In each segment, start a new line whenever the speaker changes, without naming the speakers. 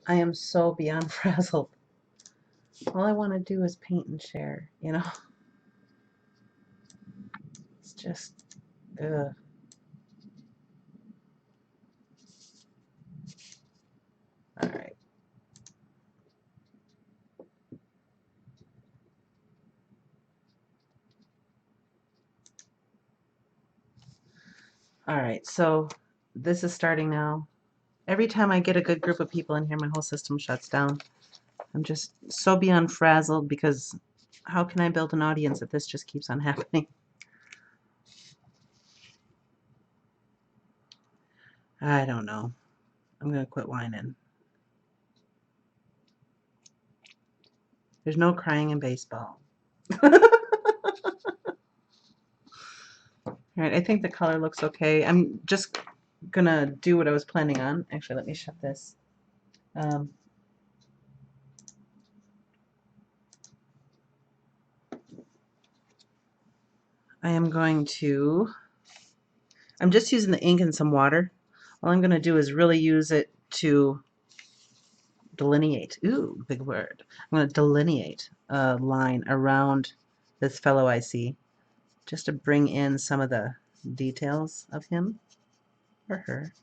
I am so beyond frazzled. All I want to do is paint and share, you know? It's just, ugh. All right. All right, so this is starting now. Every time I get a good group of people in here, my whole system shuts down. I'm just so beyond frazzled because how can I build an audience if this just keeps on happening? I don't know. I'm going to quit whining. There's no crying in baseball. All right, I think the color looks okay. I'm just going to do what I was planning on. Actually, let me shut this. I am going to, I'm just using the ink and some water. All I'm going to do is really use it to delineate. Ooh, big word. I'm going to delineate a line around this fellow I see just to bring in some of the details of him or her.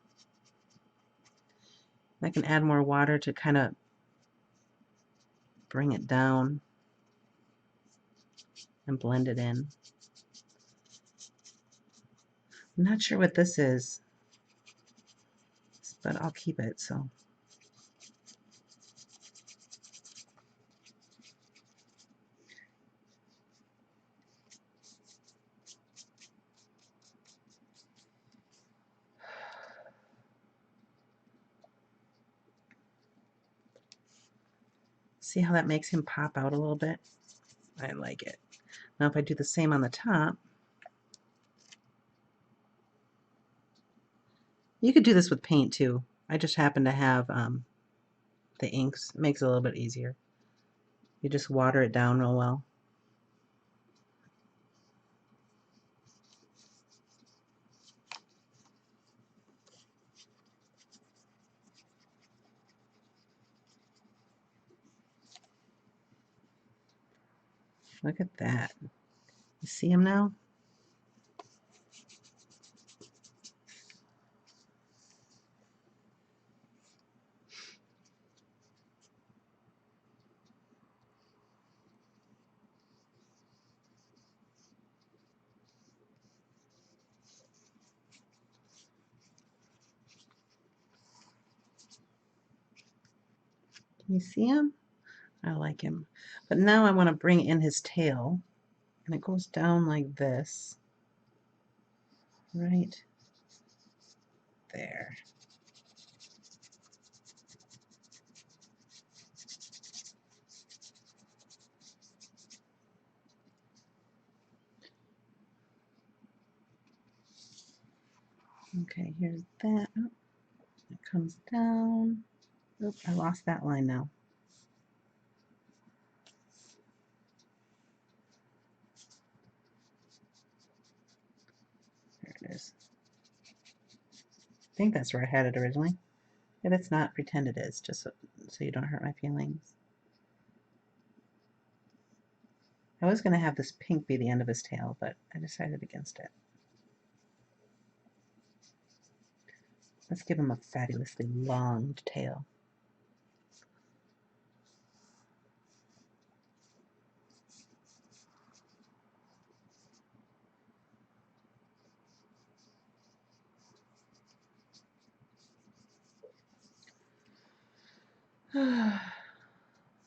I can add more water to kind of bring it down and blend it in. I'm not sure what this is, but I'll keep it. So see how that makes him pop out a little bit? I like it. Now if I do the same on the top, you could do this with paint too. I just happen to have the inks. It makes it a little bit easier. You just water it down real well. Look at that. You see him now? Can you see him? I like him. But now I want to bring in his tail, and it goes down like this, right there. Okay, here's that. Oh, it comes down. Oop, I lost that line now. There it is. I think that's where I had it originally. If it's not, pretend it is, just so you don't hurt my feelings. I was going to have this pink be the end of his tail, but I decided against it. Let's give him a fabulously long tail.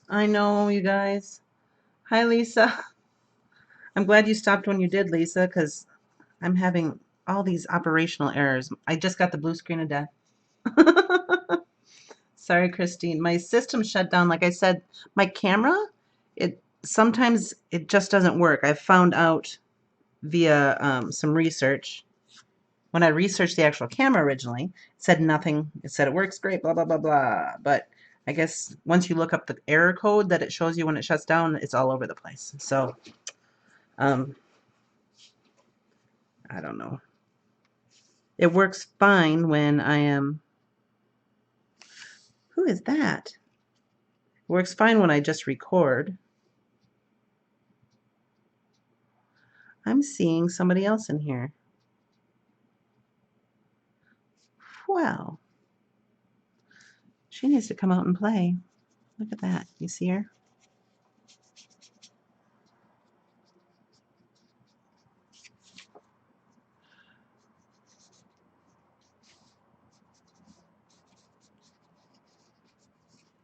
I know, you guys. Hi, Lisa. I'm glad you stopped when you did, Lisa, because I'm having all these operational errors. I just got the blue screen of death. Sorry, Christine. My system shut down. Like I said, my camera, sometimes it just doesn't work. I've found out via some research. When I researched the actual camera originally, it said nothing. It said it works great, blah, blah, blah, blah. But I guess once you look up the error code that it shows you when it shuts down, it's all over the place. So, I don't know. It works fine when I am Who is that? Works fine when I just record. I'm seeing somebody else in here. Well, she needs to come out and play. Look at that. You see her?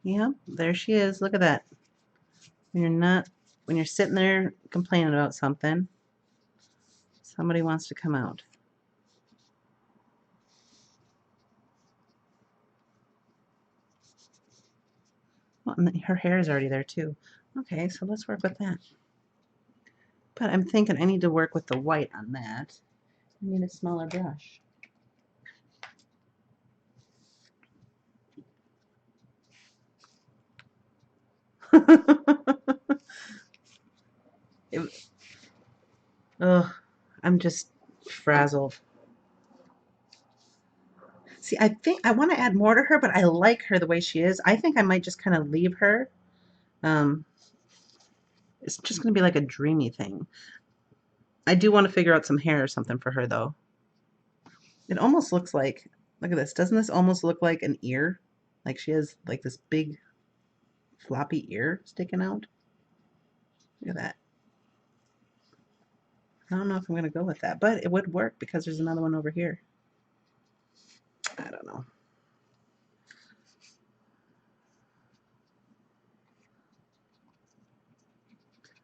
Yep, there she is. Look at that. When you're sitting there complaining about something, somebody wants to come out. Well, and her hair is already there too. Okay, so let's work with that. But I'm thinking I need to work with the white on that. I need a smaller brush. Ugh, I'm just frazzled. See, I think I want to add more to her, but I like her the way she is. I think I might just kind of leave her. It's just going to be like a dreamy thing. I do want to figure out some hair or something for her, though. It almost looks like, look at this. Doesn't this almost look like an ear? Like she has like this big floppy ear sticking out. Look at that. I don't know if I'm going to go with that, but it would work because there's another one over here. I don't know.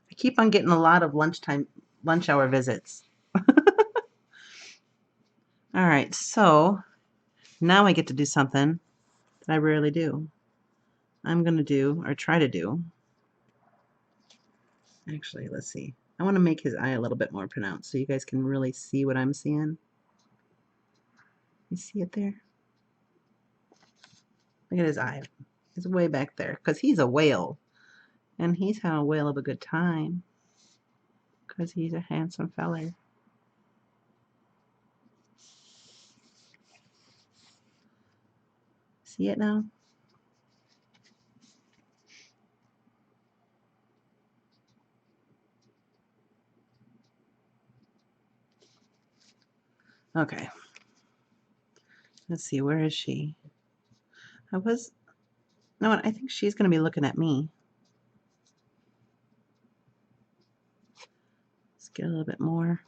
I keep on getting a lot of lunch hour visits. All right, so now I get to do something that I rarely do. I'm going to do, or try to do, actually, let's see. I want to make his eye a little bit more pronounced so you guys can really see what I'm seeing. You see it there? Look at his eye. It's way back there because he's a whale. And he's having a whale of a good time because he's a handsome feller. See it now? Okay. Let's see, where is she? No, I think she's going to be looking at me. Let's get a little bit more.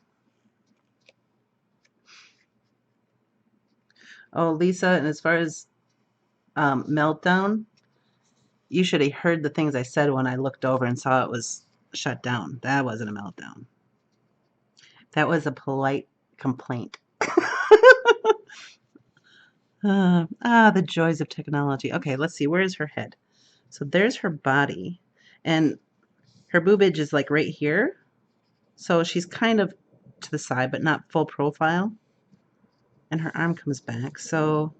Oh, Lisa, and as far as meltdown, you should have heard the things I said when I looked over and saw it was shut down. That wasn't a meltdown. That was a polite complaint. The joys of technology. Okay, let's see. Where is her head? So there's her body, and her boobage is like right here. So she's kind of to the side, but not full profile. And her arm comes back. So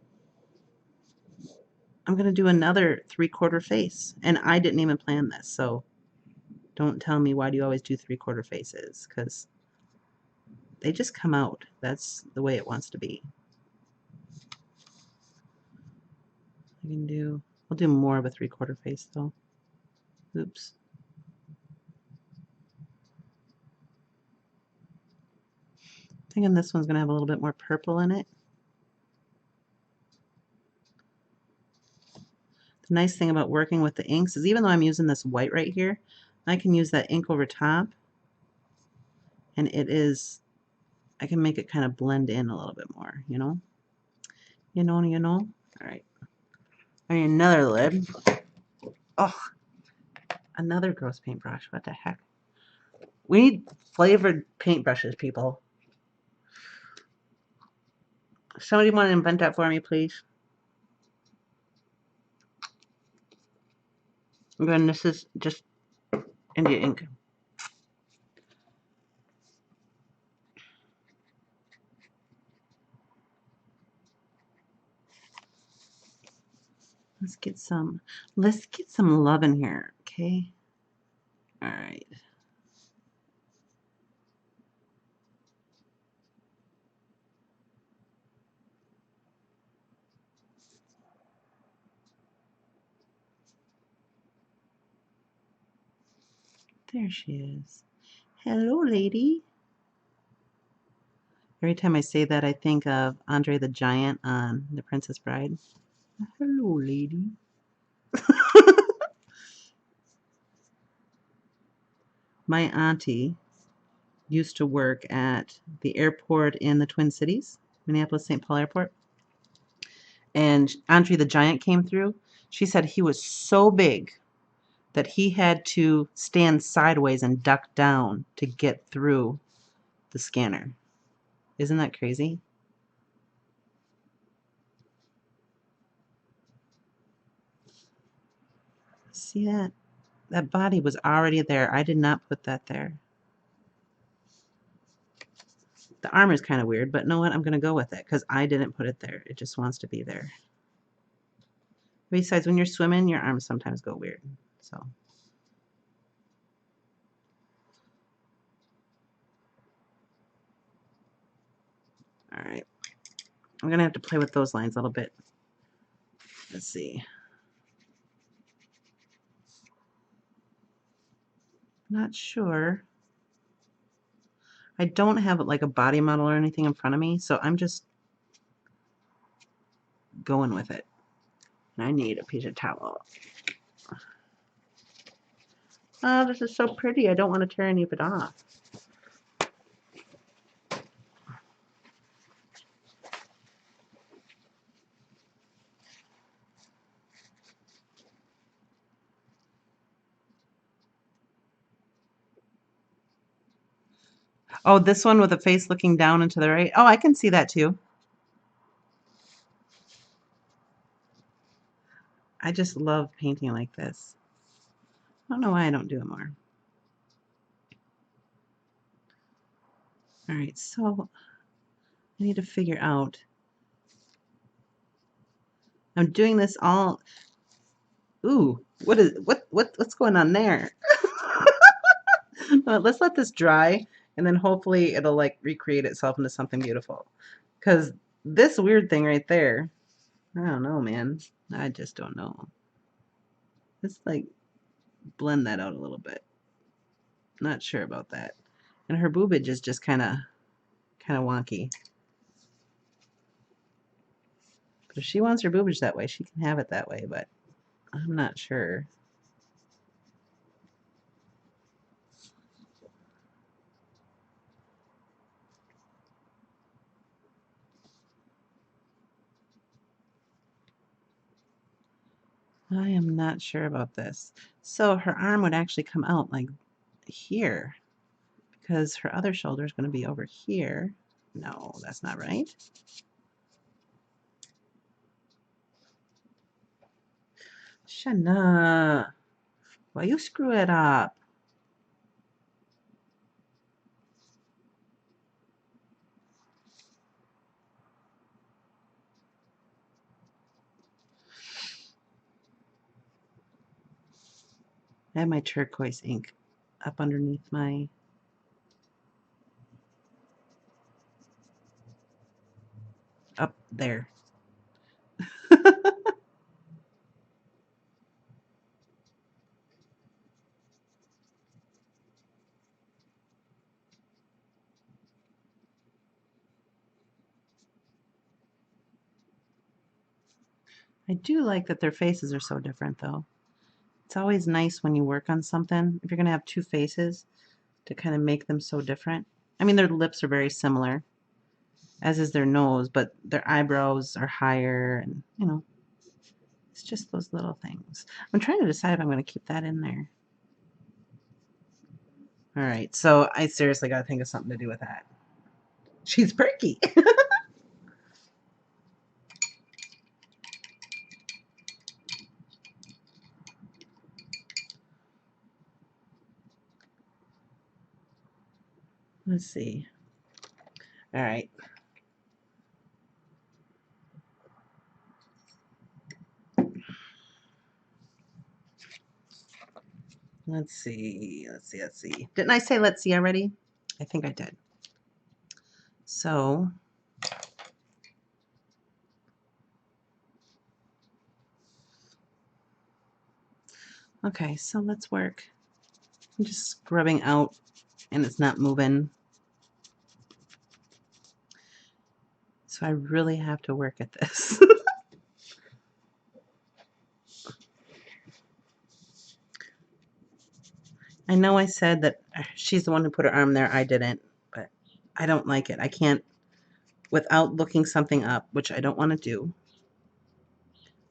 I'm going to do another 3/4 face. And I didn't even plan this. So don't tell me why do you always do 3/4 faces, because they just come out. That's the way it wants to be. We'll do more of a 3/4 face though. Oops. Thinking this one's going to have a little bit more purple in it. The nice thing about working with the inks is even though I'm using this white right here, I can use that ink over top, and I can make it kind of blend in a little bit more, you know? You know? All right. I need another lid. Oh, another gross paintbrush. What the heck? We need flavored paintbrushes, people. Somebody want to invent that for me, please? Again, this is just India ink. Let's get some love in here, okay? All right. There she is. Hello, lady. Every time I say that, I think of Andre the Giant on The Princess Bride. Hello, lady. My auntie used to work at the airport in the Twin Cities, Minneapolis St. Paul Airport. And Andre the Giant came through. She said he was so big that he had to stand sideways and duck down to get through the scanner. Isn't that crazy? See that? That body was already there. I did not put that there. The arm is kind of weird, but you know what? I'm going to go with it because I didn't put it there. It just wants to be there. Besides, when you're swimming, your arms sometimes go weird. So. All right. I'm going to have to play with those lines a little bit. Let's see. Not sure. I don't have like a body model or anything in front of me, so I'm just going with it. And I need a piece of towel. Oh, this is so pretty. I don't want to tear any of it off. Oh, this one with the face looking down and to the right. Oh, I can see that too. I just love painting like this. I don't know why I don't do it more. All right, so I need to figure out. I'm doing this all. Ooh, what's going on there? Let's let this dry, and then hopefully it'll like recreate itself into something beautiful. Because this weird thing right there, I don't know, man. I just don't know. Let's like blend that out a little bit. Not sure about that. And her boobage is just kind of wonky. But if she wants her boobage that way, she can have it that way, but I'm not sure. I am not sure about this. So her arm would actually come out like here because her other shoulder is going to be over here. No, that's not right. Shana, why you screw it up? I have my turquoise ink up underneath my... up there. I do like that their faces are so different, though. It's always nice when you work on something, if you're going to have two faces, to kind of make them so different. I mean, their lips are very similar, as is their nose, but their eyebrows are higher, and, you know, it's just those little things. I'm trying to decide if I'm going to keep that in there. All right, so I seriously got to think of something to do with that. She's perky. Let's see. All right. Let's see. Didn't I say let's see already? I think I did. So, okay, so let's work I'm just scrubbing out and it's not moving. So I really have to work at this. I know I said that she's the one who put her arm there. I didn't, but I don't like it. I can't, without looking something up, which I don't want to do,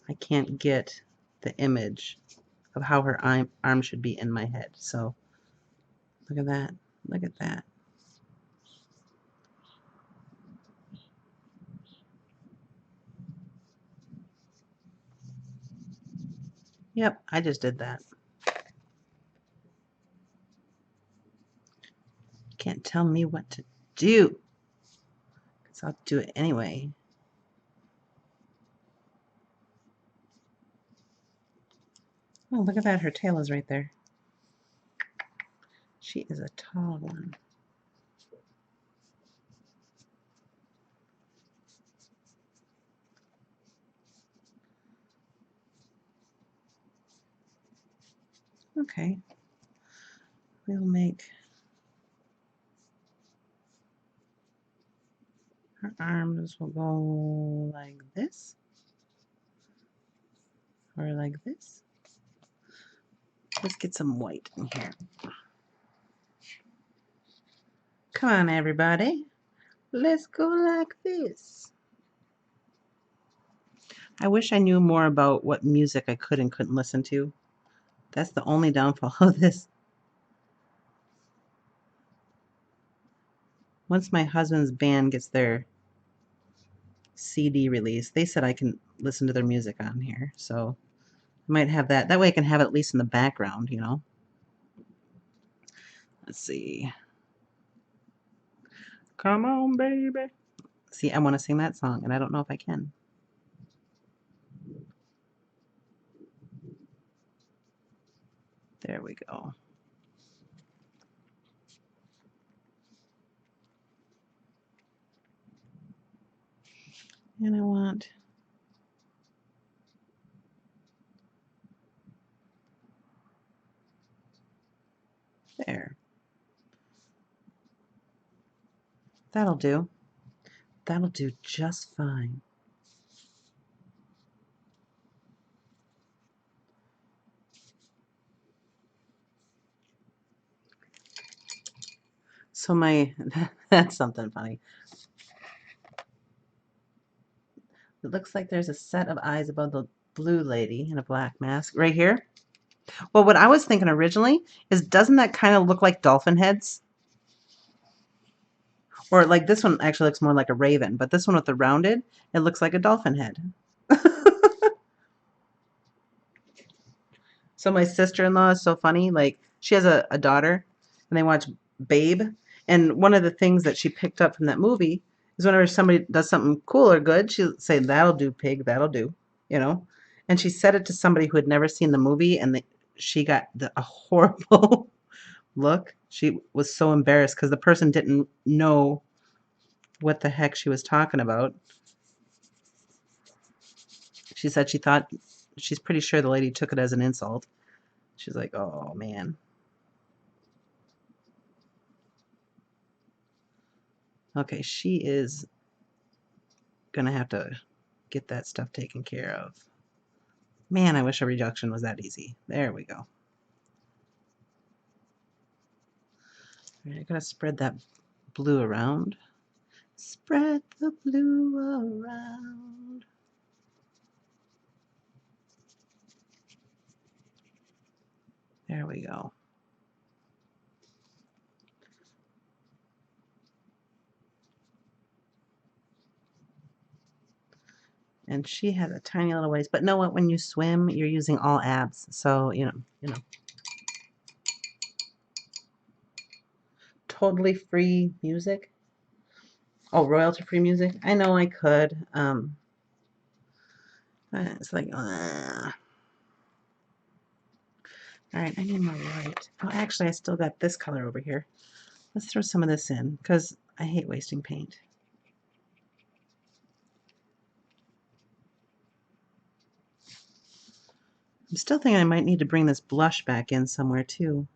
I can't get the image of how her arm should be in my head. So look at that. Look at that. Yep, I just did that. Can't tell me what to do, because I'll do it anyway. Oh, look at that. Her tail is right there. She is a tall one. Okay. We'll make her arms will go like this. Or like this. Let's get some white in here. Come on, everybody. Let's go like this. I wish I knew more about what music I could and couldn't listen to. That's the only downfall of this. Once my husband's band gets their CD release, they said I can listen to their music on here. So I might have that. That way I can have it at least in the background, you know. Let's see. Come on, baby. See, I want to sing that song, and I don't know if I can. There we go. And I want there. That'll do. That'll do just fine. So that's something funny. It looks like there's a set of eyes above the blue lady in a black mask right here. Well, what I was thinking originally is, doesn't that kind of look like dolphin heads? Or like this one actually looks more like a raven, but this one with the rounded, it looks like a dolphin head. So my sister-in-law is so funny. Like, she has a daughter, and they watch Babe. And one of the things that she picked up from that movie is whenever somebody does something cool or good, she'll say, "That'll do, pig, that'll do," you know? And she said it to somebody who had never seen the movie, and she got a horrible look. She was so embarrassed because the person didn't know what the heck she was talking about. She said she's pretty sure the lady took it as an insult. She's like, "Oh, man." Okay, she is gonna have to get that stuff taken care of. Man, I wish a reduction was that easy. There we go. All right, I gotta spread that blue around. Spread the blue around. There we go. And she has a tiny little waist, but know what? When you swim, you're using all abs, so you know. Totally free music. Oh, royalty-free music. I know I could. It's like, all right, I need more white. Oh, actually, I still got this color over here. Let's throw some of this in, because I hate wasting paint. I'm still thinking I might need to bring this blush back in somewhere, too.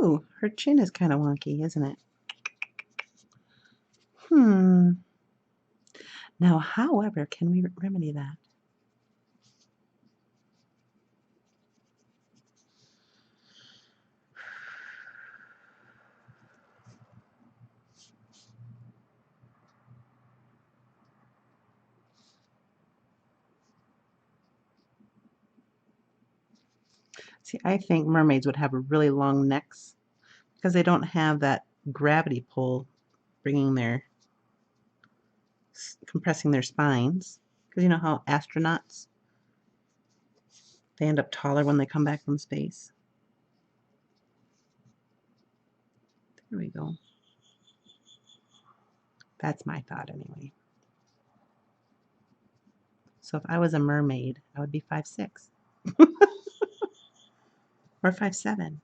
Ooh, her chin is kind of wonky, isn't it? Now, however, can we remedy that? See, I think mermaids would have really long necks because they don't have that gravity pull bringing their, compressing their spines. Because you know how astronauts, they end up taller when they come back from space. There we go. That's my thought anyway. So if I was a mermaid, I would be 5'6". Or 5'7".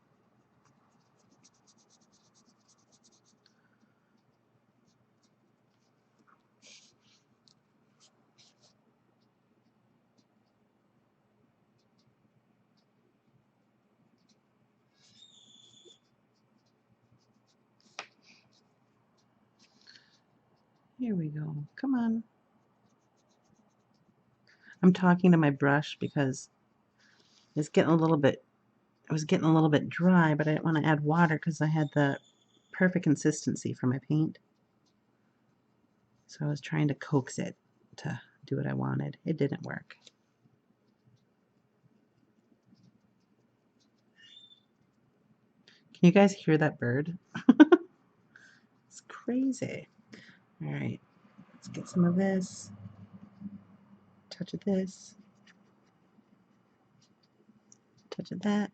Here we go. Come on. I'm talking to my brush because it's getting a little bit, it was getting a little bit dry, but I didn't want to add water because I had the perfect consistency for my paint. So I was trying to coax it to do what I wanted. It didn't work. Can you guys hear that bird? It's crazy. All right, let's get some of this. Touch of this. Touch of that.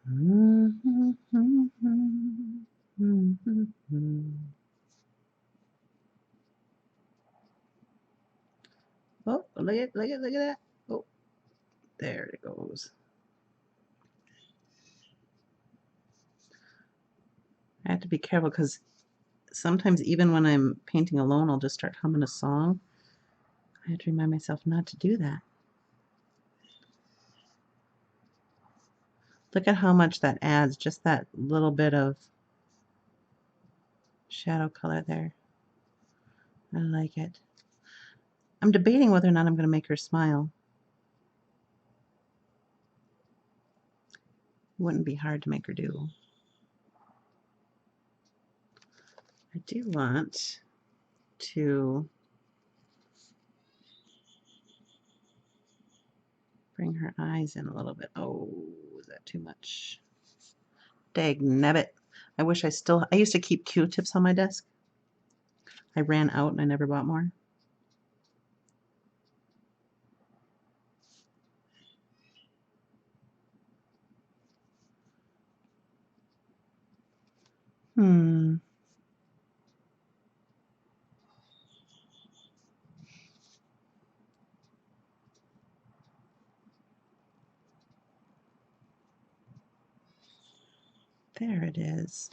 Oh, look at that. Oh, there it goes. I have to be careful because sometimes even when I'm painting alone, I'll just start humming a song. I have to remind myself not to do that. Look at how much that adds, just that little bit of shadow color there. I like it. I'm debating whether or not I'm going to make her smile. It wouldn't be hard to make her do. I do want to bring her eyes in a little bit. Oh, is that too much? Dagnabbit. I wish I used to keep Q-tips on my desk. I ran out and I never bought more. There it is.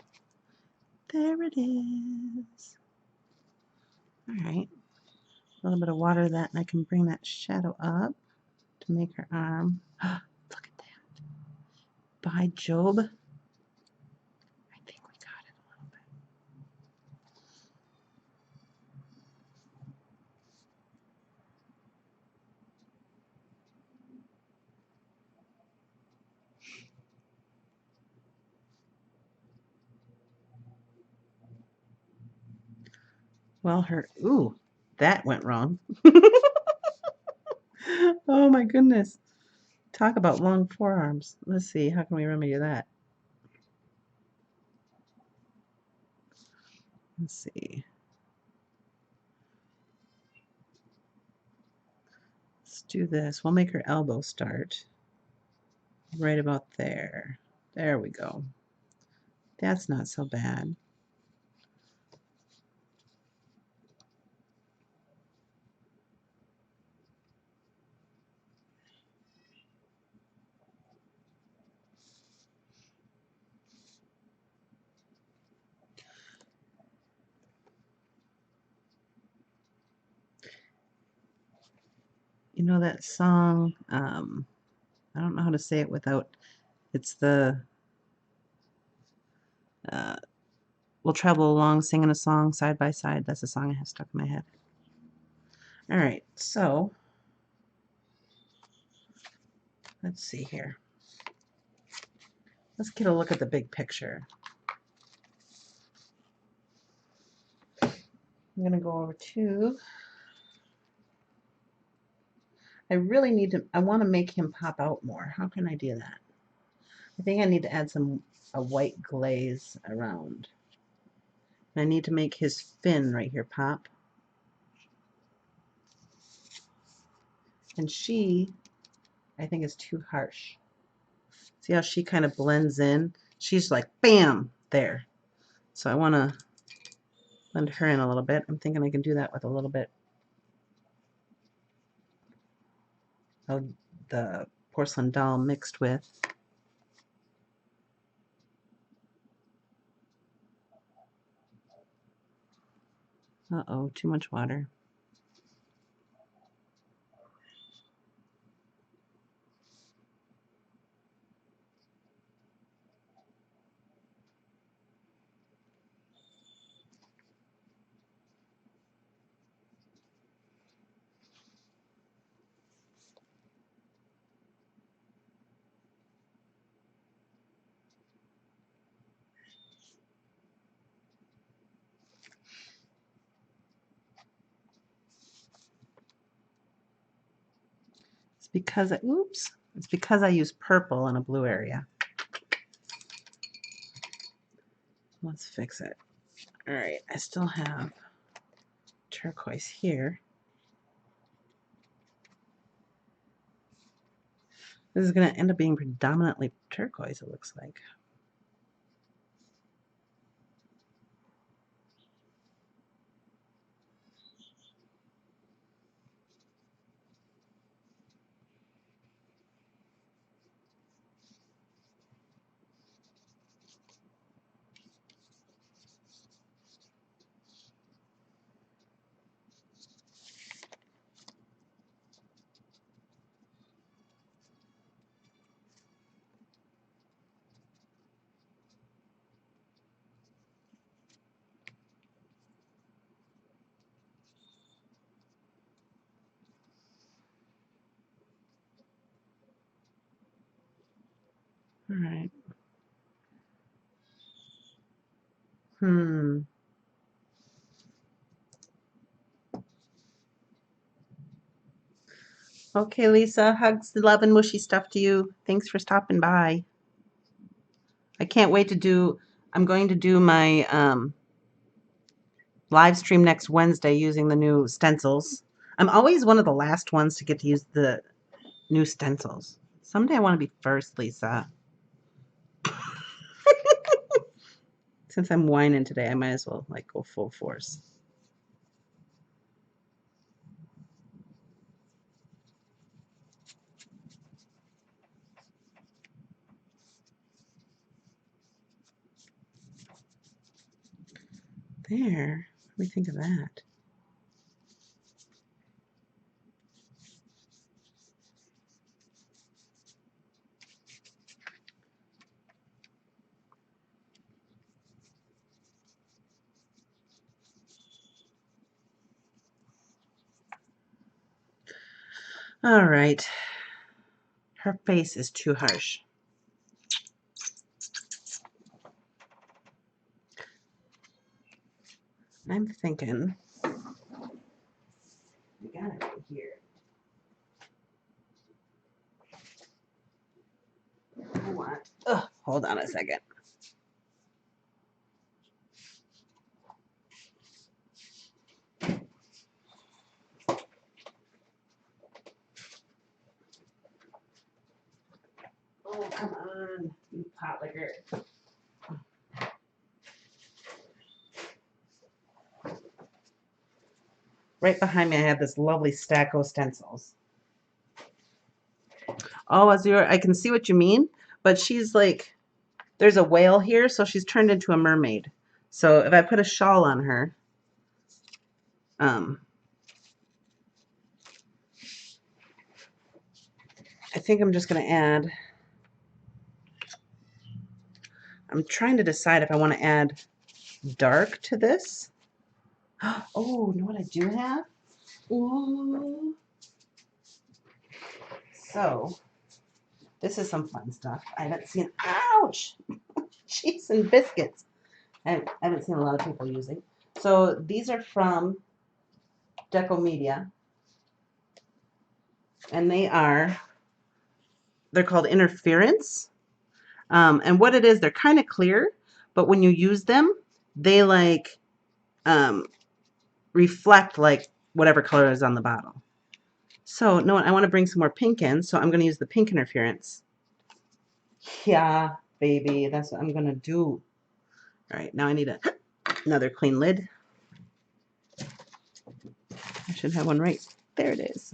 There it is. All right. A little bit of water that, and I can bring that shadow up to make her arm. Look at that. By Job. I think we got it a little bit. Well, ooh, that went wrong. Oh my goodness. Talk about long forearms. Let's see, how can we remedy that? Let's see. Let's do this. We'll make her elbow start right about there. There we go. That's not so bad. You know that song? I don't know how to say it without. It's the uh, "We'll travel along, singing a song side by side." That's a song I have stuck in my head. All right, so let's see here. Let's get a look at the big picture. I'm gonna go over to. I really need to. I want to make him pop out more. How can I do that? I think I need to add a white glaze around. I need to make his fin right here pop. And she, I think, is too harsh. See how she kind of blends in? She's like, bam, there. So I want to blend her in a little bit. I'm thinking I can do that with a little bit of the porcelain doll mixed with. Uh-oh, too much water. It's because it's because I use purple in a blue area. Let's fix it. All right, I still have turquoise here. This is going to end up being predominantly turquoise, it looks like. All right. Okay, Lisa, hugs, love, and mushy stuff to you. Thanks for stopping by. I can't wait to do, I'm going to do my live stream next Wednesday using the new stencils. I'm always one of the last ones to get to use the new stencils. Someday I want to be first, Lisa. Since I'm whining today, I might as well like go full force. There. What do you think of that? All right. Her face is too harsh. I'm thinking we got it here. I want. Hold on a second. Oh, come on, you pot licker. Right behind me, I have this lovely stack of stencils. Oh, Azure, I can see what you mean, but she's like, there's a whale here, so she's turned into a mermaid. So if I put a shawl on her, I think I'm just going to add, I'm trying to decide if I want to add dark to this. Oh, you know what I do have? Ooh. So, this is some fun stuff. I haven't seen, ouch! Cheese and biscuits. I haven't seen a lot of people using. So, these are from Deco Media. And they're called Interference. And what it is, they're kind of clear, but when you use them, they like reflect like whatever color is on the bottle. So, no, I want to bring some more pink in, so I'm going to use the pink interference. Yeah, baby, that's what I'm going to do. All right, now I need another clean lid. I should have one right. There it is.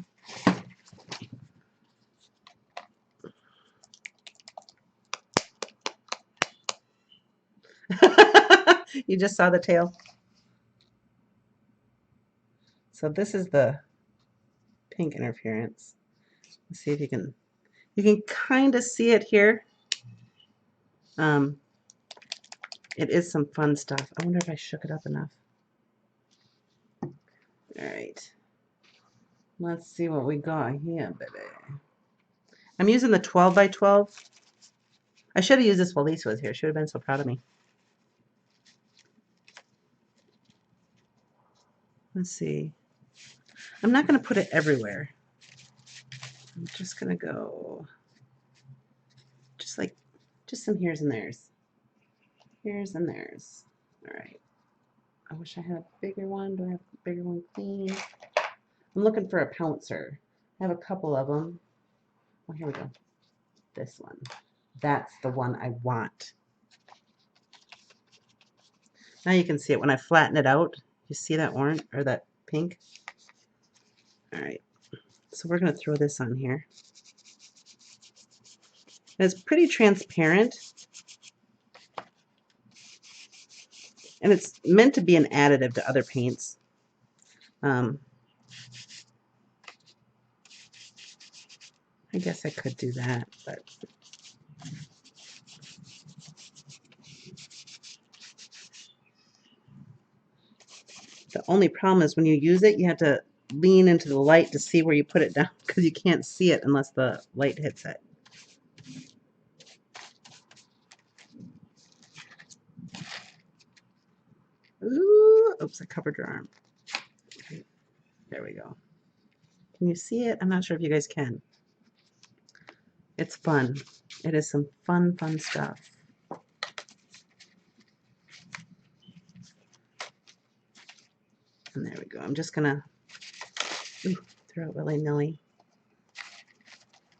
You just saw the tail. So this is the pink interference. Let's see if you can kind of see it here. It is some fun stuff. I wonder if I shook it up enough. All right. Let's see what we got here, baby. I'm using the 12 by 12. I should have used this while Lisa was here. She would have been so proud of me. Let's see. I'm not going to put it everywhere. I'm just going to go just some here's and there's. Here's and there's. All right. I wish I had a bigger one. Do I have a bigger one clean? I'm looking for a pouncer. I have a couple of them. Oh, here we go. This one. That's the one I want. Now you can see it when I flatten it out. You see that orange or that pink? All right. So we're going to throw this on here. And it's pretty transparent. And it's meant to be an additive to other paints. I guess I could do that, but the only problem is when you use it, you have to lean into the light to see where you put it down because you can't see it unless the light hits it. Ooh, oops, I covered your arm. There we go. Can you see it? I'm not sure if you guys can. It's fun. It is some fun stuff. And there we go. I'm just gonna throw it willy-nilly.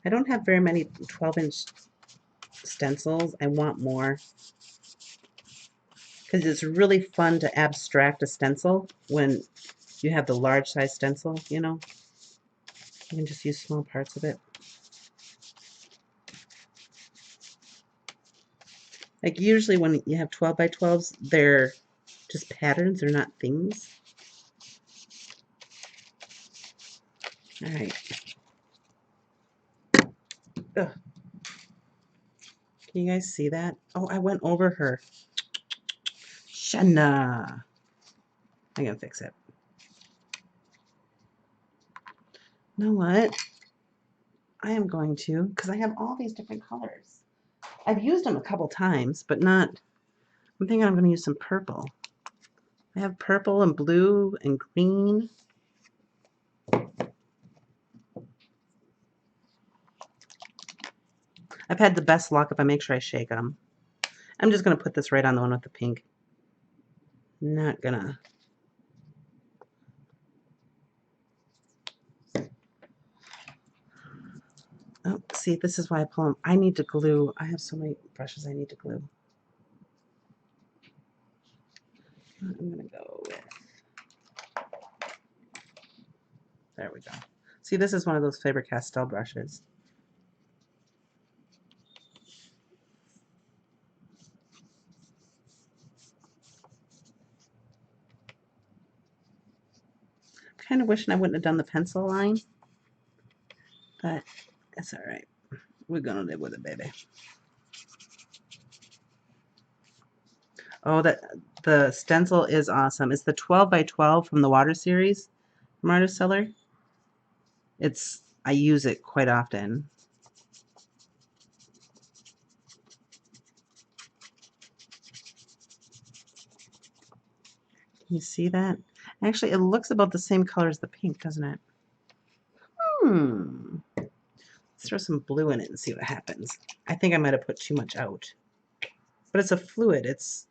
I don't have very many 12-inch stencils. I want more because it's really fun to abstract a stencil when you have the large size stencil, you know. You can just use small parts of it. Like usually when you have 12 by 12s, they're just patterns, they're not things. All right. Ugh. Can you guys see that? Oh, I went over her. Shana. I'm going to fix it. You know what? I am going to, because I have all these different colors. I've used them a couple times, but not, I'm thinking I'm going to use some purple. I have purple and blue and green. I've had the best luck if I make sure I shake them. I'm just going to put this right on the one with the pink. Not gonna. Oh, see, this is why I pull them. I need to glue. I have so many brushes I need to glue. I'm gonna go with, there we go. See, this is one of those Faber-Castell brushes. Kind of wishing I wouldn't have done the pencil line, but It's all right. We're gonna live with it, baby. Oh, the stencil is awesome. It's the 12 by 12 from the Water series from Artist Seller. I use it quite often. You see that? Actually, it looks about the same color as the pink, doesn't it? Let's throw some blue in it and see what happens. I think I might have put too much out. But it's a fluid. It's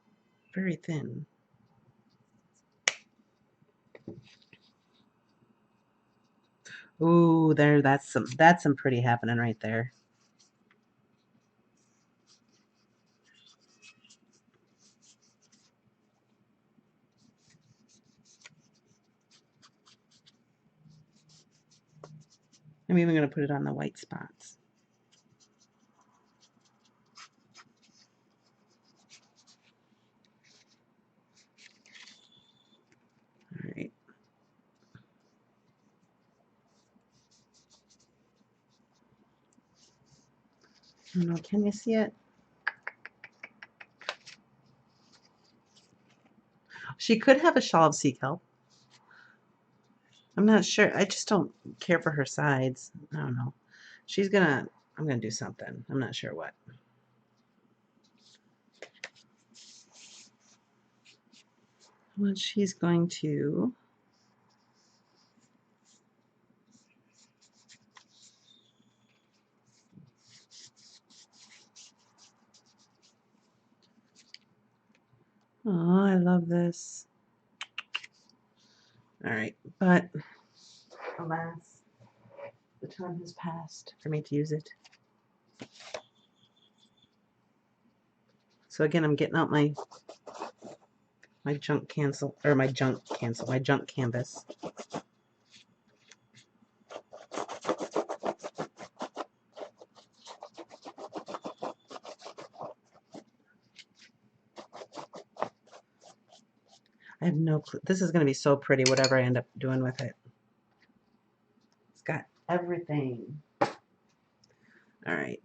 very thin. Ooh, that's some pretty happening right there. I'm even going to put it on the white spots. All right. I don't know, can you see it? She could have a shawl of sea kelp. I'm not sure. I just don't care for her sides. I don't know. I'm gonna do something. I'm not sure what. Well, she's going to. Oh, I love this. All right, but alas, the time has passed for me to use it. So again, I'm getting out my junk canvas. I have no clue. This is going to be so pretty, whatever I end up doing with it. It's got everything. All right.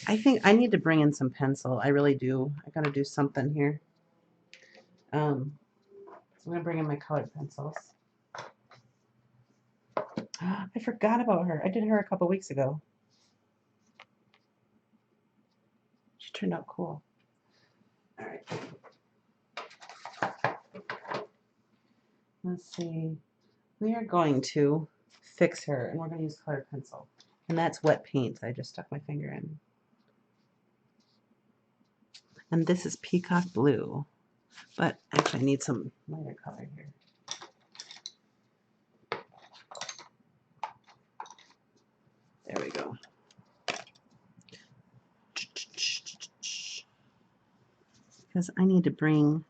I think I need to bring in some pencil. I really do. I got to do something here. So I'm going to bring in my colored pencils. I forgot about her. I did her a couple weeks ago. She turned out cool. All right. Let's see. We are going to fix her, and we're going to use colored pencil. And that's wet paint. I just stuck my finger in. And this is peacock blue. But actually, I need some lighter color here. There we go. Because I need to bring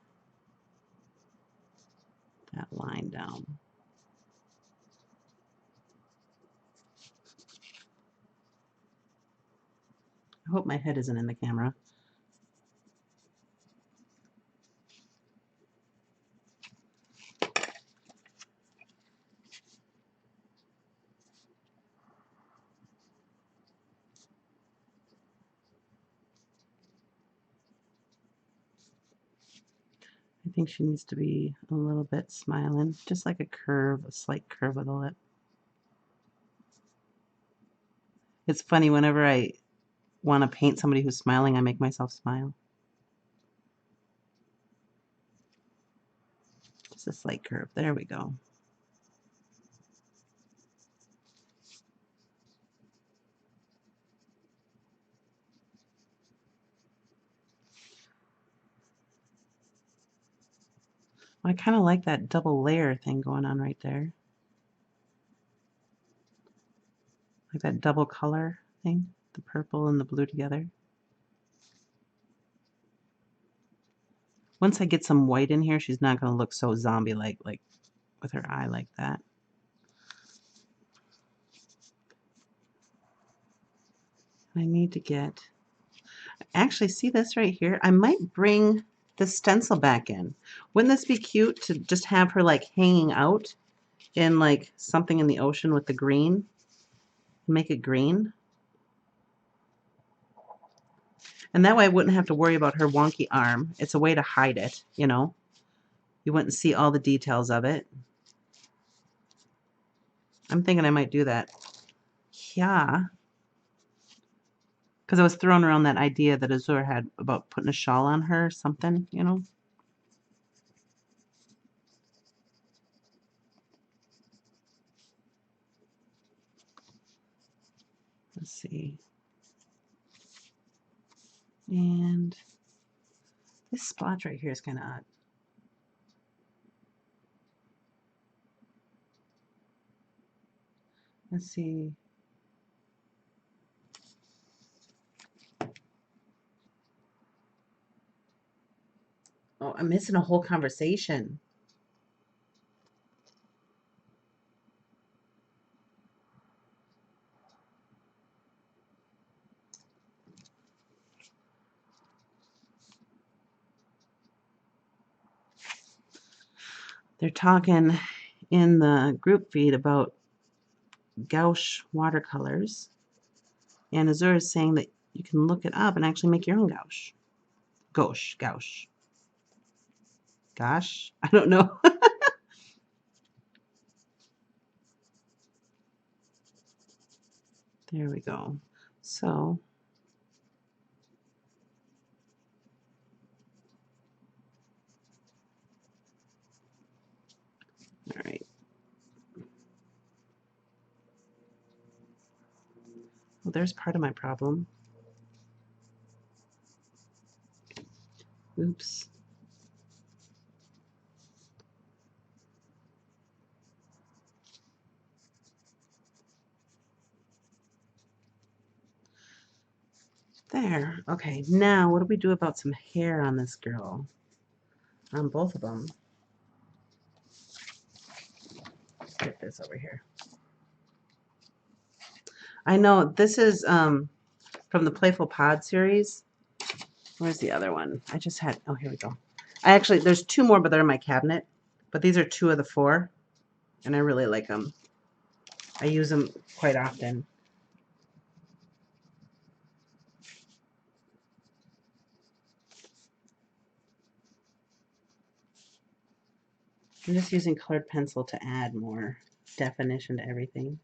that line down. I hope my head isn't in the camera. I think she needs to be a little bit smiling, just like a curve, a slight curve of the lip. It's funny, whenever I want to paint somebody who's smiling, I make myself smile. Just a slight curve. There we go. I kind of like that double layer thing going on right there. Like that double color thing, the purple and the blue together. Once I get some white in here, she's not going to look so zombie-like, like with her eye like that. I need to get, actually, see this right here? I might bring the stencil back in. Wouldn't this be cute to just have her like hanging out in like something in the ocean with the green? make it green. And that way I wouldn't have to worry about her wonky arm. It's a way to hide it, you know. You wouldn't see all the details of it. I'm thinking I might do that. Yeah. Because I was throwing around that idea that Azur had about putting a shawl on her or something, you know. Let's see. And this splotch right here is kind of odd. Let's see. Oh, I'm missing a whole conversation. They're talking in the group feed about gouache watercolors. And Azur is saying that you can look it up and actually make your own gouache. Gouache. Gosh, I don't know. There we go. So, all right. Well, there's part of my problem. Oops. There. Okay, now what do we do about some hair on this girl? On both of them. Get this over here. I know this is from the Playful Pod series. Where's the other one? I just had, oh, here we go. There's two more, but they're in my cabinet. But these are two of the four, and I really like them. I use them quite often. I'm just using colored pencil to add more definition to everything.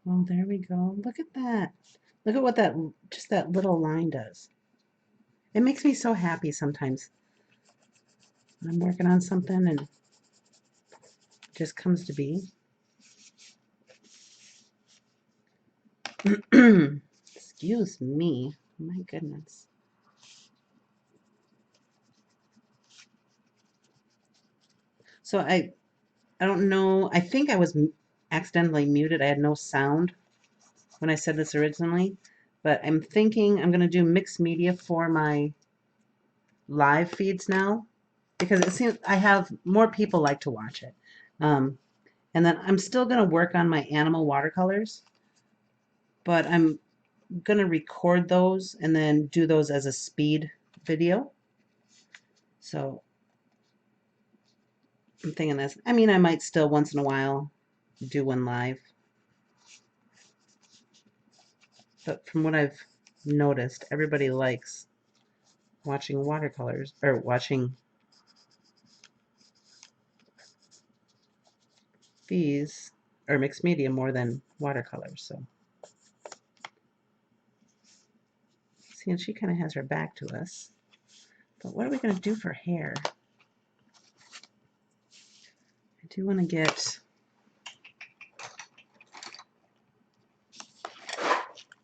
Oh, there we go. Look at that. Look at what just that little line does. It makes me so happy sometimes. I'm working on something and it just comes to be. Excuse me. My goodness. So I don't know. I think I was accidentally muted. I had no sound when I said this originally, but I'm thinking I'm going to do mixed media for my live feeds now because it seems I have more people like to watch it. And then I'm still going to work on my animal watercolors, but I'm going to record those and then do those as a speed video. So I'm thinking this. I mean, I might still once in a while do one live. But from what I've noticed, everybody likes watching watercolors or watching these or mixed media more than watercolors. So see, and she kind of has her back to us. But what are we going to do for hair? I do want to get...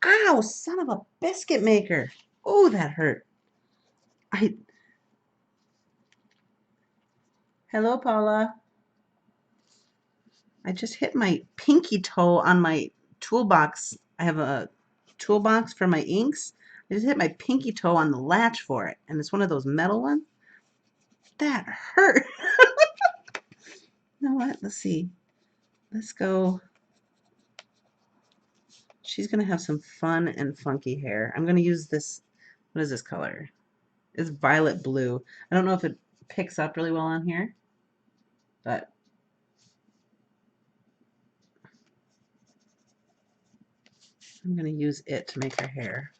Ow, son of a biscuit maker. Oh, that hurt. Hello, Paula. I just hit my pinky toe on my toolbox. I have a toolbox for my inks. I just hit my pinky toe on the latch for it. And it's one of those metal ones. That hurt. You know what? Let's see. Let's go. She's going to have some fun and funky hair. I'm going to use this. What is this color? It's violet blue. I don't know if it picks up really well on here, but I'm going to use it to make her hair.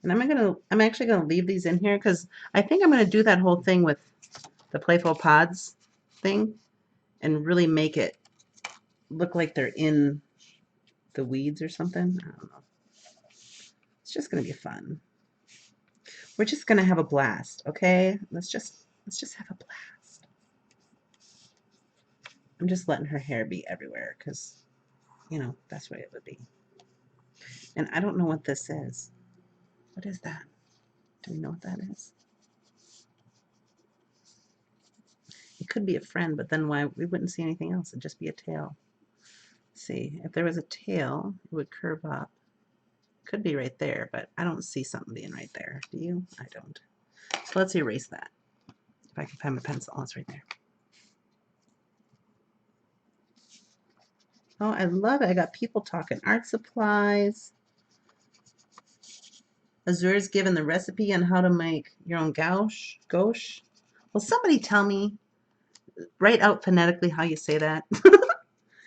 And I'm actually gonna leave these in here because I think I'm gonna do that whole thing with the Playful Pods thing and really make it look like they're in the weeds or something. I don't know. It's just gonna be fun. We're just gonna have a blast, okay? Let's just have a blast. I'm just letting her hair be everywhere because, you know, that's what it would be. And I don't know what this is. What is that? Do we know what that is? It could be a friend, but then why we wouldn't see anything else? It'd just be a tail. Let's see, if there was a tail, it would curve up. Could be right there, but I don't see something being right there. Do you? I don't. So let's erase that. If I can find my pencil, oh, it's right there. Oh, I love it. I got people talking art supplies. Azure's given the recipe on how to make your own gouache. Gouache. Will somebody tell me, write out phonetically how you say that?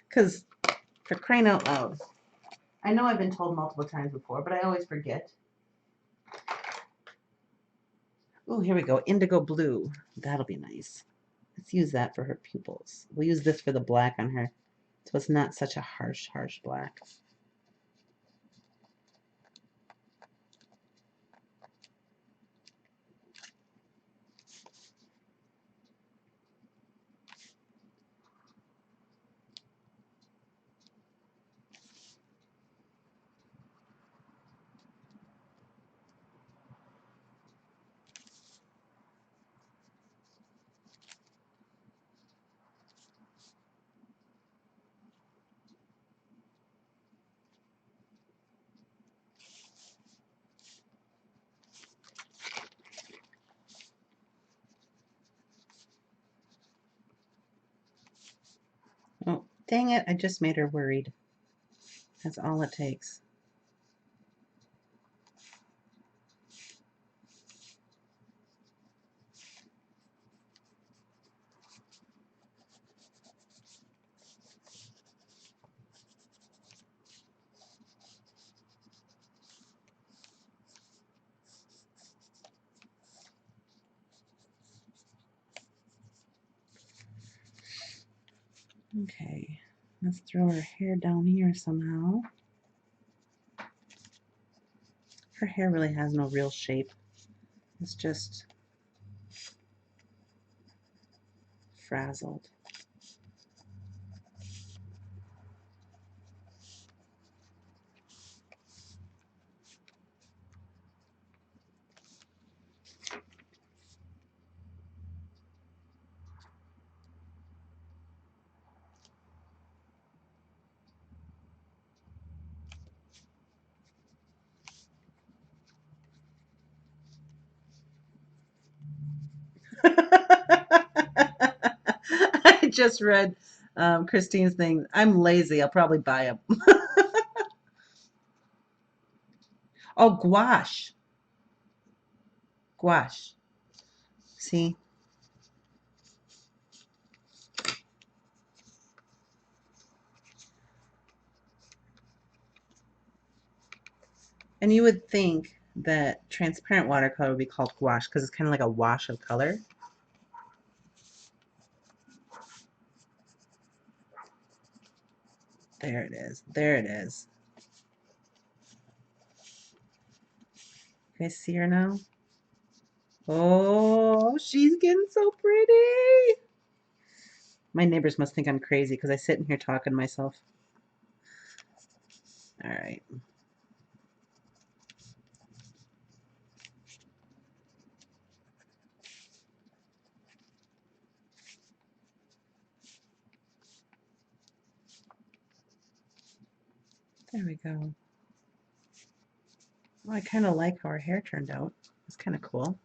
Because for crying out loud. I know I've been told multiple times before, but I always forget. Oh, here we go. Indigo blue. That'll be nice. Let's use that for her pupils. We'll use this for the black on her, so it's not such a harsh black. Oh, dang it, I just made her worried. That's all it takes. Okay, let's throw her hair down here somehow. Her hair really has no real shape. It's just frazzled. I just read Christine's thing. I'm lazy. I'll probably buy them. Oh, gouache. Gouache. See? And you would think that transparent watercolor would be called gouache because it's kind of like a wash of color. There it is. There it is. You guys see her now? Oh, she's getting so pretty. My neighbors must think I'm crazy because I sit in here talking to myself. All right. There we go. Oh, I kind of like how her hair turned out. It's kind of cool.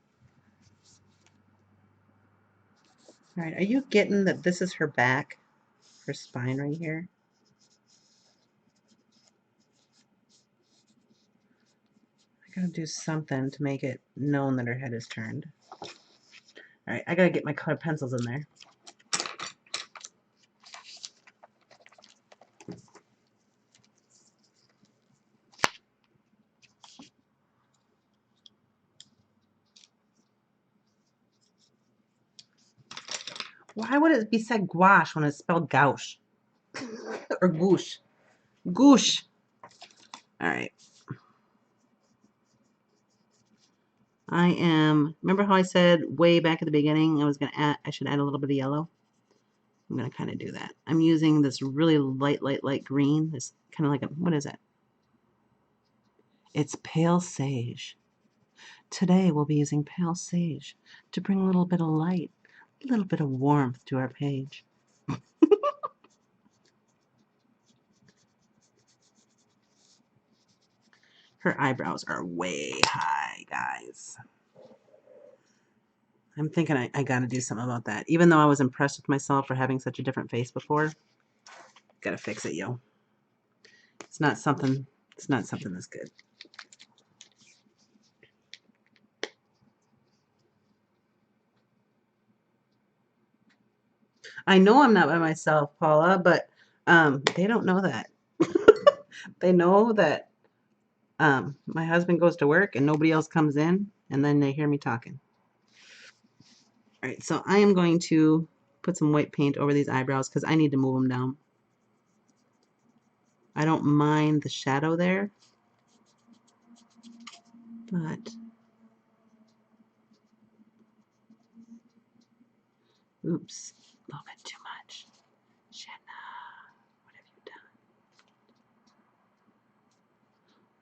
All right, are you getting that this is her back, her spine right here? I gotta do something to make it known that her head is turned. All right, I gotta get my colored pencils in there. Why would it be said gouache when it's spelled gouache? Or gouche? Gouche. All right. Remember how I said way back at the beginning I should add a little bit of yellow? I'm gonna kind of do that. I'm using this really light green. This kind of like what is it? It's pale sage. Today we'll be using pale sage to bring a little bit of light, a little bit of warmth to our page. Her eyebrows are way high, guys. I'm thinking I gotta do something about that. Even though I was impressed with myself for having such a different face before, gotta fix it, yo. It's not something that's good. I know I'm not by myself, Paula, but they don't know that. They know that my husband goes to work and nobody else comes in, and then they hear me talking. All right, so I am going to put some white paint over these eyebrows because I need to move them down. I don't mind the shadow there, but oops, a little bit too much. Shana, what have you done?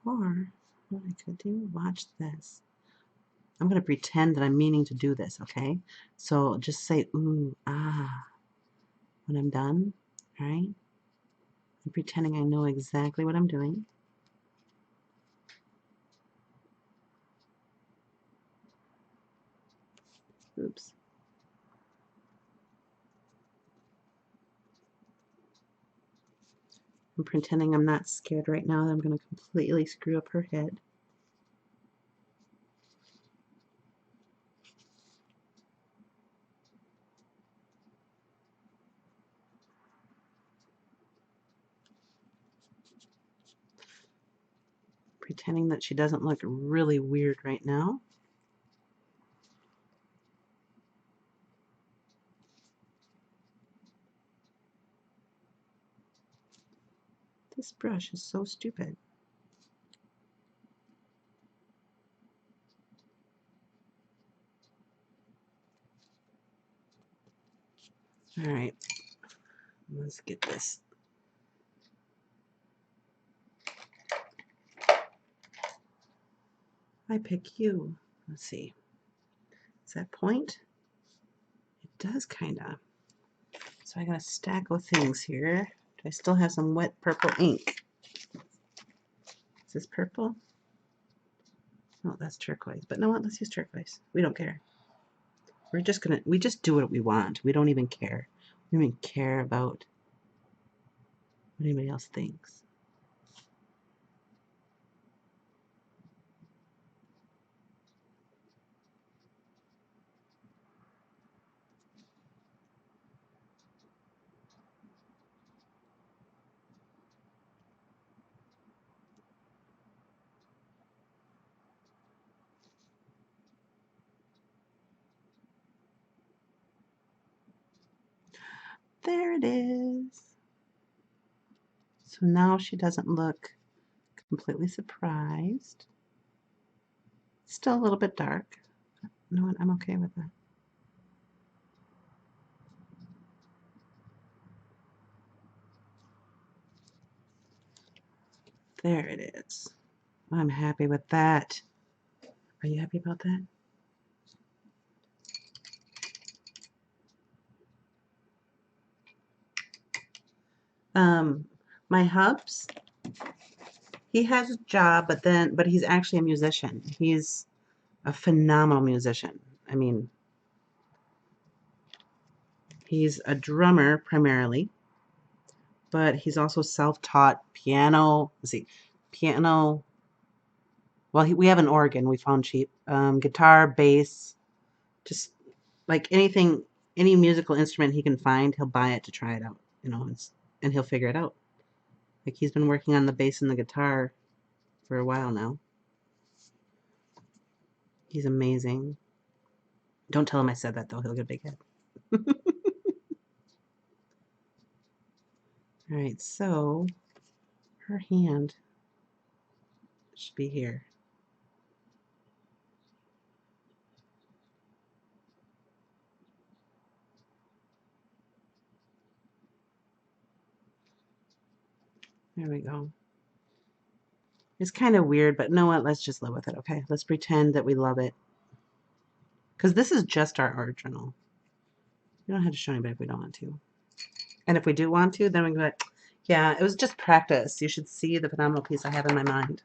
Or what I could do, watch this. I'm going to pretend that I'm meaning to do this, okay? So just say ooh, ah, when I'm done, all right? I'm pretending I know exactly what I'm doing. Oops. I'm pretending I'm not scared right now that I'm going to completely screw up her head. Pretending that she doesn't look really weird right now. This brush is so stupid. All right, let's get this. I pick you. Let's see. Is that point? It does kind of. So I got a stack of things here. I still have some wet purple ink. Is this purple? No, that's turquoise. But no what? Let's use turquoise. We don't care. We just do what we want. We don't even care. We don't even care about what anybody else thinks. There it is. So now she doesn't look completely surprised. Still a little bit dark. You know what? I'm okay with that. There it is. I'm happy with that. Are you happy about that? My hubs, He has a job, but he's actually a musician. He's a phenomenal musician. I mean, he's a drummer primarily, but he's also self-taught piano. Let's see, piano. Well, we have an organ we found cheap. Guitar, bass, just like anything, any musical instrument he can find, he'll buy it to try it out. You know, and he'll figure it out. Like he's been working on the bass and the guitar for a while now. He's amazing. Don't tell him I said that though. He'll get a big head. All right, so her hand should be here. There we go. It's kind of weird, but know what? Let's just live with it, okay? Let's pretend that we love it. Because this is just our art journal. We don't have to show anybody if we don't want to. And if we do want to, then we can go, yeah, it was just practice. You should see the phenomenal piece I have in my mind.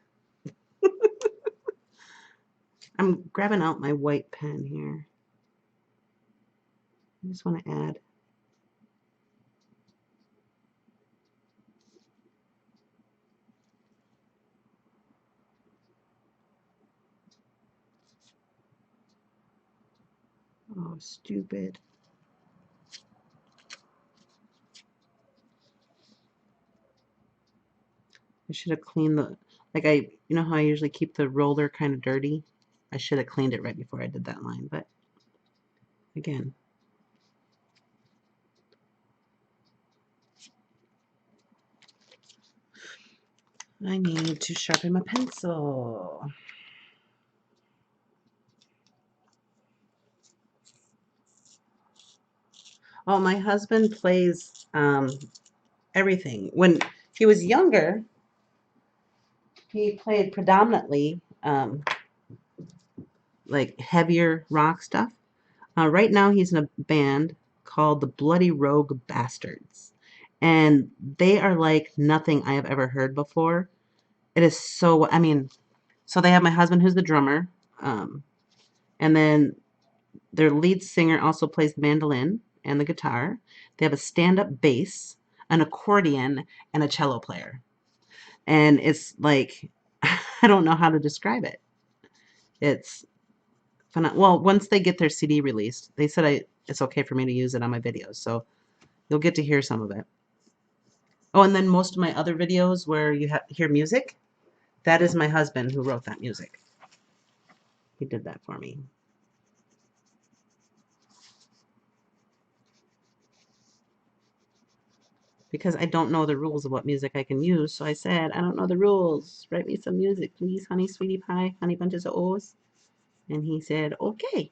I'm grabbing out my white pen here. I just want to add. Oh, stupid. I should have cleaned the, like you know how I usually keep the roller kind of dirty? I should have cleaned it right before I did that line, but again. I need to sharpen my pencil. Oh, my husband plays everything. When he was younger, he played predominantly like heavier rock stuff. Right now, he's in a band called the Bloody Rogue Bastards, and they are like nothing I have ever heard before. It is so, I mean, so they have my husband who's the drummer, and then their lead singer also plays the mandolin and the guitar. They have a stand-up bass, an accordion, and a cello player. And it's like, I don't know how to describe it. It's fun. Well, once they get their CD released, they said it's okay for me to use it on my videos. So you'll get to hear some of it. Oh, and then most of my other videos where you hear music, that is my husband who wrote that music. He did that for me. Because I don't know the rules of what music I can use. So I said, I don't know the rules. Write me some music, please, honey, sweetie pie, honey bunches of O's. And he said, okay.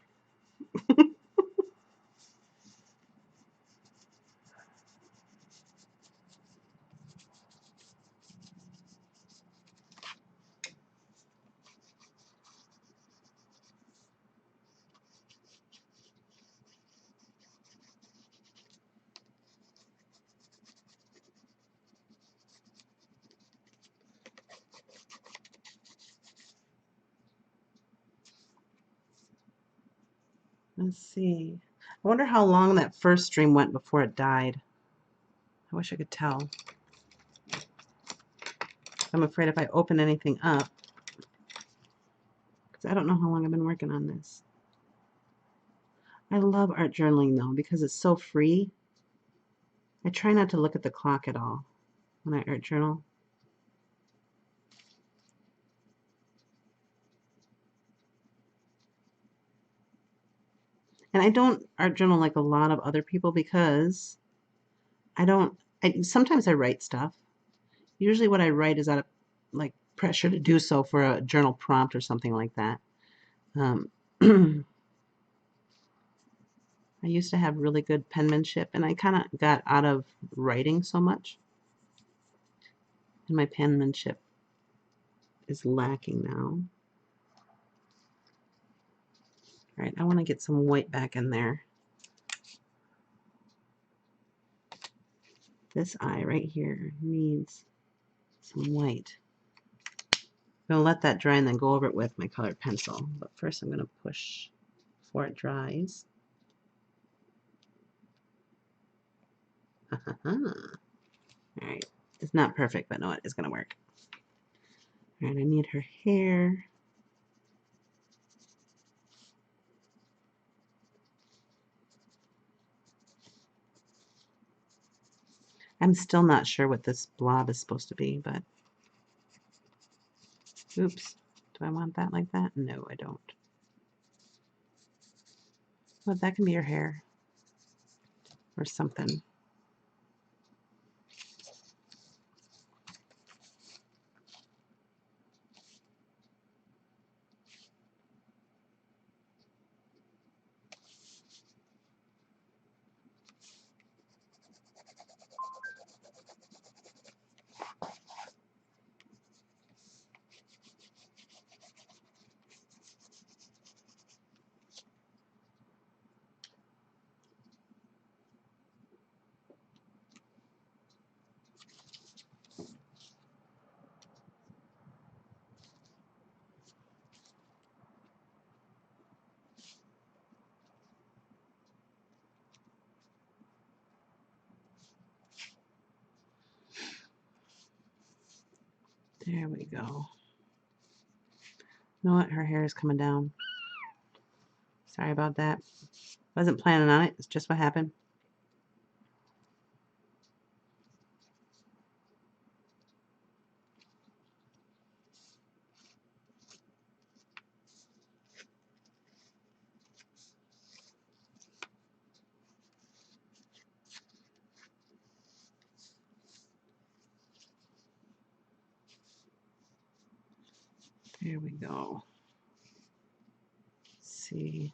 Let's see. I wonder how long that first stream went before it died. I wish I could tell. I'm afraid if I open anything up, because I don't know how long I've been working on this. I love art journaling though because it's so free. I try not to look at the clock at all when I art journal. And I don't art journal like a lot of other people because sometimes I write stuff. Usually what I write is out of like pressure to do so for a journal prompt or something like that. I used to have really good penmanship and I kind of got out of writing so much. And my penmanship is lacking now. All right, I want to get some white back in there. This eye right here needs some white. I'm going to let that dry and then go over it with my colored pencil. But first I'm going to push before it dries. Alright, it's not perfect, but no, it is going to work. Alright, I need her hair. I'm still not sure what this blob is supposed to be, but oops. Do I want that like that? No, I don't. Well, that can be your hair or something. There we go. You know what? Her hair is coming down. Sorry about that. Wasn't planning on it. It's just what happened. There we go. Let's see.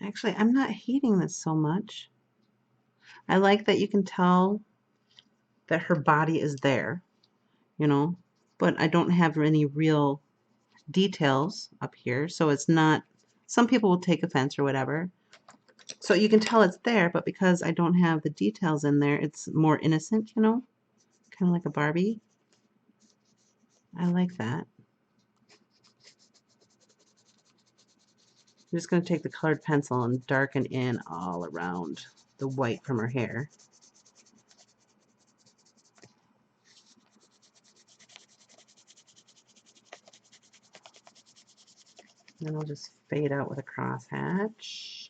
Actually, I'm not hating this so much. I like that you can tell that her body is there, you know, but I don't have any real details up here, so it's not, some people will take offense or whatever. So you can tell it's there, but because I don't have the details in there, it's more innocent, you know, kind of like a Barbie. I like that. I'm just going to take the colored pencil and darken in all around the white from her hair. And then I'll just fade out with a crosshatch.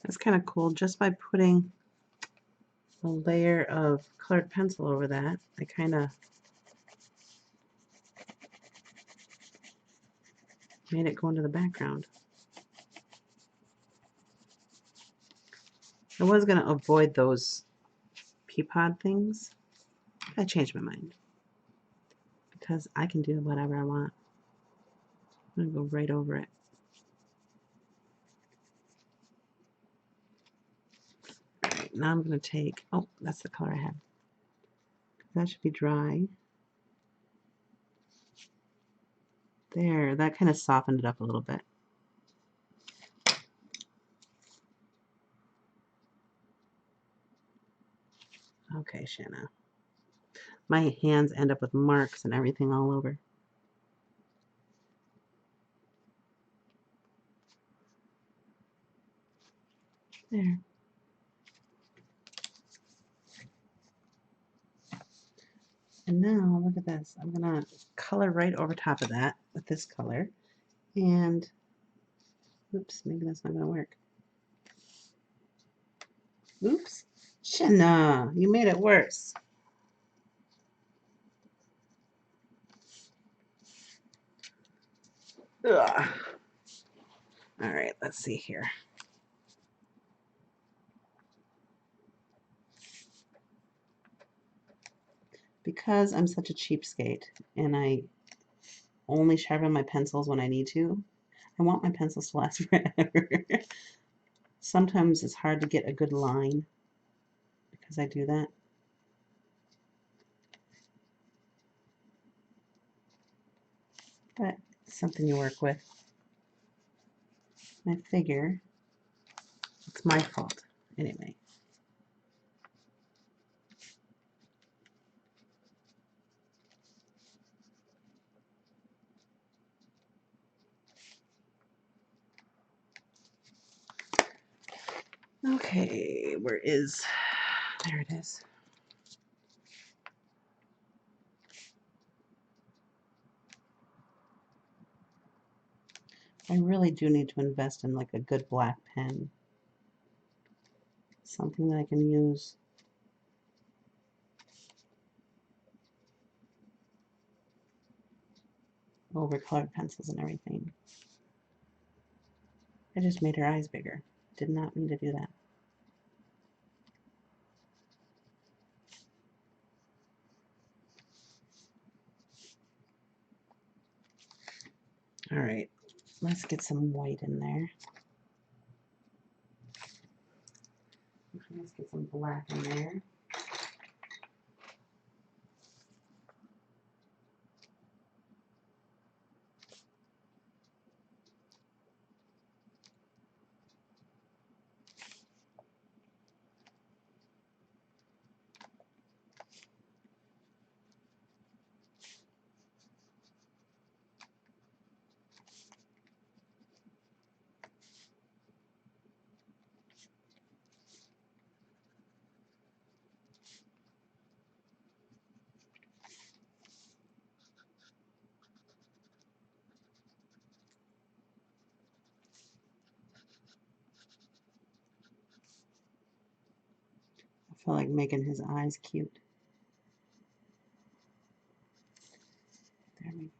That's kind of cool. Just by putting a layer of colored pencil over that, I kind of made it go into the background. I was going to avoid those pea pod things. I changed my mind because I can do whatever I want. I'm going to go right over it. Alright, now I'm going to take, oh, that's the color I have. That should be dry. There, that kind of softened it up a little bit. Okay, Shana. My hands end up with marks and everything all over. There. And now, look at this. I'm going to color right over top of that with this color. And, oops, maybe that's not going to work. Oops. Shana, you made it worse. Ugh. All right, let's see here. because I'm such a cheapskate and I only sharpen my pencils when I need to, I want my pencils to last forever. Sometimes it's hard to get a good line because I do that. But it's something you work with. I figure it's my fault anyway. Okay, where is, there it is. I really do need to invest in like a good black pen. Something that I can use over colored pencils and everything. I just made her eyes bigger. Did not mean to do that. All right, let's get some white in there. Let's get some black in there. I feel like making his eyes cute. There we go.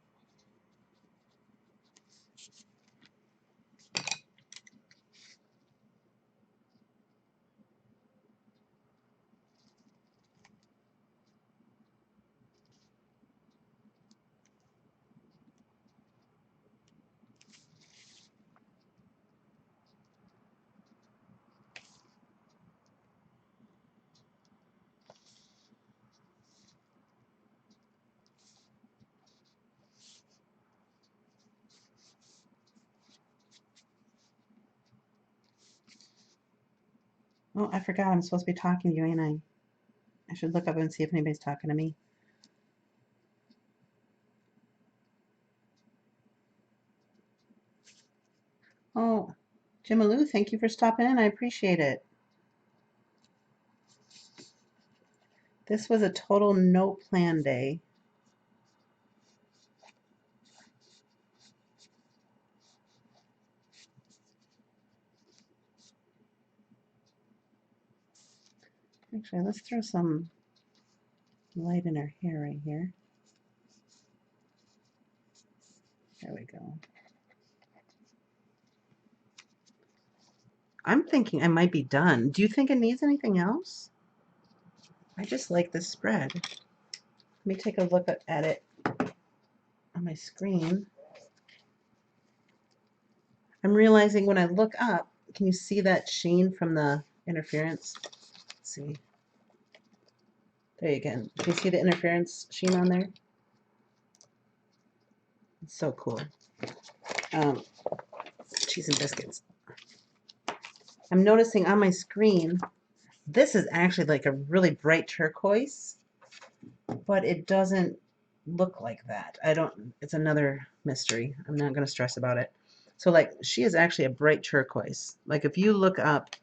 Oh, I forgot I'm supposed to be talking to you, ain't I? I should look up and see if anybody's talking to me. Oh, Jimaloo, thank you for stopping in. I appreciate it. This was a total no plan day. Actually, let's throw some light in her hair right here. There we go. I'm thinking I might be done. Do you think it needs anything else? I just like this spread. Let me take a look at it on my screen. I'm realizing when I look up, can you see that sheen from the interference? Let's see. There you go. Can you see the interference sheen on there? It's so cool. Cheese and biscuits. I'm noticing on my screen, this is actually like a really bright turquoise, but it doesn't look like that. It's another mystery. I'm not going to stress about it. So like she is actually a bright turquoise. Like if you look up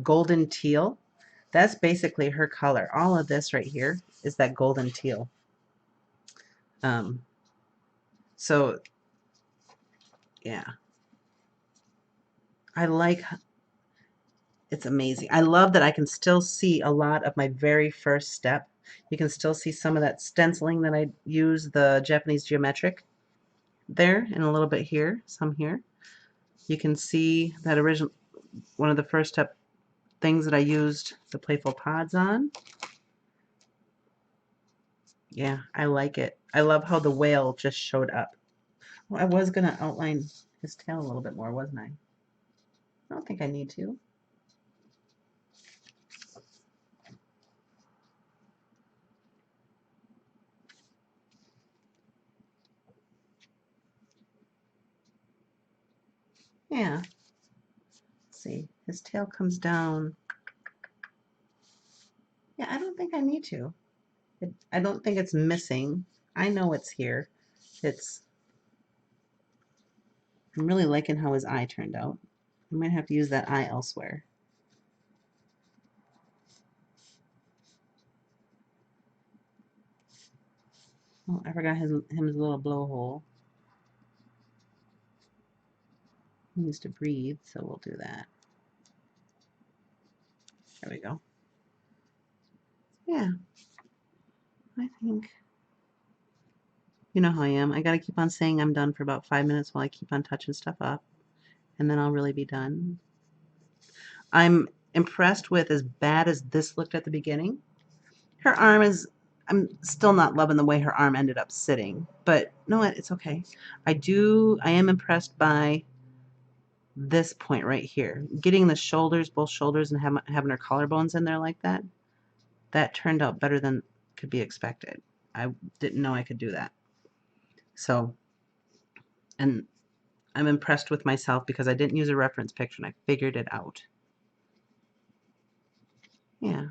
golden teal, that's basically her color. All of this right here is that golden teal. So yeah, I like, it's amazing. I love that I can still see a lot of my very first step. You can still see some of that stenciling that I use, the Japanese geometric there, and a little bit here, some here. You can see that original, one of the first step things that I used the playful pods on. Yeah, I like it. I love how the whale just showed up. Well, I was going to outline his tail a little bit more, wasn't I? I don't think I need to. Yeah. Let's see. His tail comes down. Yeah, I don't think I need to. I don't think it's missing. I know it's here. I'm really liking how his eye turned out. I might have to use that eye elsewhere. Oh, I forgot his little blowhole. He needs to breathe, so we'll do that. There we go. Yeah, I think, you know how I am. I got to keep on saying I'm done for about 5 minutes while I keep on touching stuff up, and then I'll really be done. I'm impressed with, as bad as this looked at the beginning, her arm is, I'm still not loving the way her arm ended up sitting, but you know what? It's okay. I am impressed by this point right here. Getting the shoulders, both shoulders, and having her collarbones in there like that, that turned out better than could be expected. I didn't know I could do that. So, and I'm impressed with myself because I didn't use a reference picture and I figured it out. Yeah.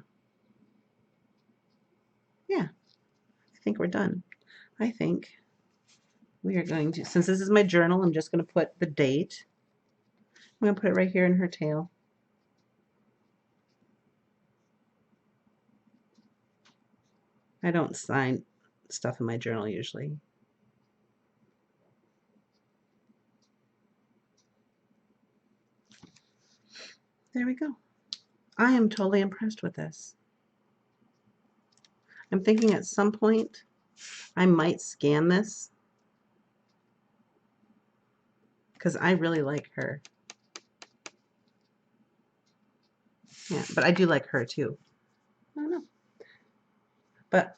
Yeah. I think we're done. I think we are going to, since this is my journal, I'm just going to put the date. I'm going to put it right here in her tail. I don't sign stuff in my journal usually. There we go. I am totally impressed with this. I'm thinking at some point I might scan this because I really like her. Yeah, but I do like her too. I don't know. But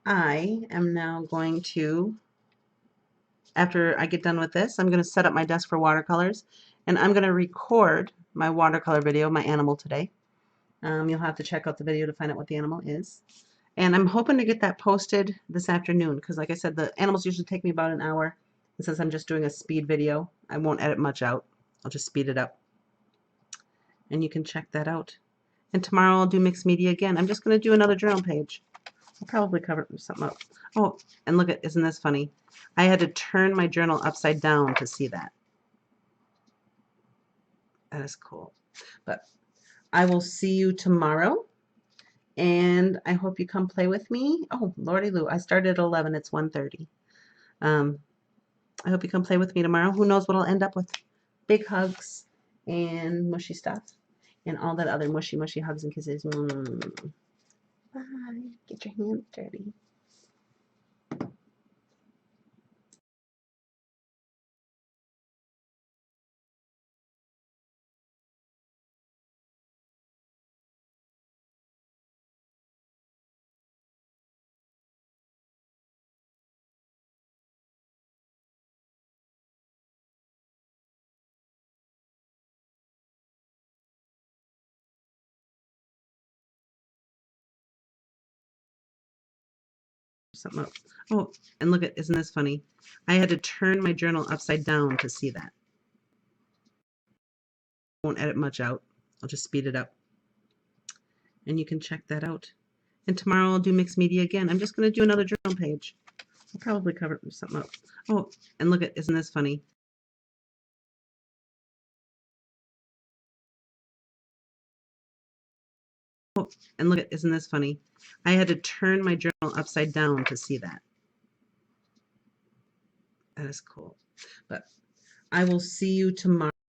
I am now going to, after I get done with this, I'm going to set up my desk for watercolors, and I'm going to record my watercolor video, my animal today. You'll have to check out the video to find out what the animal is. And I'm hoping to get that posted this afternoon because, like I said, the animals usually take me about an hour. And since I'm just doing a speed video, I won't edit much out. I'll just speed it up. And you can check that out. And tomorrow I'll do mixed media again. I'm just going to do another journal page. I'll probably cover something up. Oh, and look at, isn't this funny? I had to turn my journal upside down to see that. That is cool. But I will see you tomorrow. And I hope you come play with me. Oh, Lordy Lou, I started at 11. It's 1:30. I hope you come play with me tomorrow. Who knows what I'll end up with? Big hugs and mushy stuff and all that other mushy, mushy hugs and kisses. Bye. Get your hands dirty. Something up. Oh, and look at, isn't this funny? I had to turn my journal upside down to see that. Won't edit much out. I'll just speed it up. And you can check that out. And tomorrow I'll do mixed media again. I'm just going to do another journal page. I'll probably cover something up. Oh, and look at, isn't this funny? Oh, and look at, isn't this funny? I had to turn my journal upside down to see that. That is cool. But I will see you tomorrow.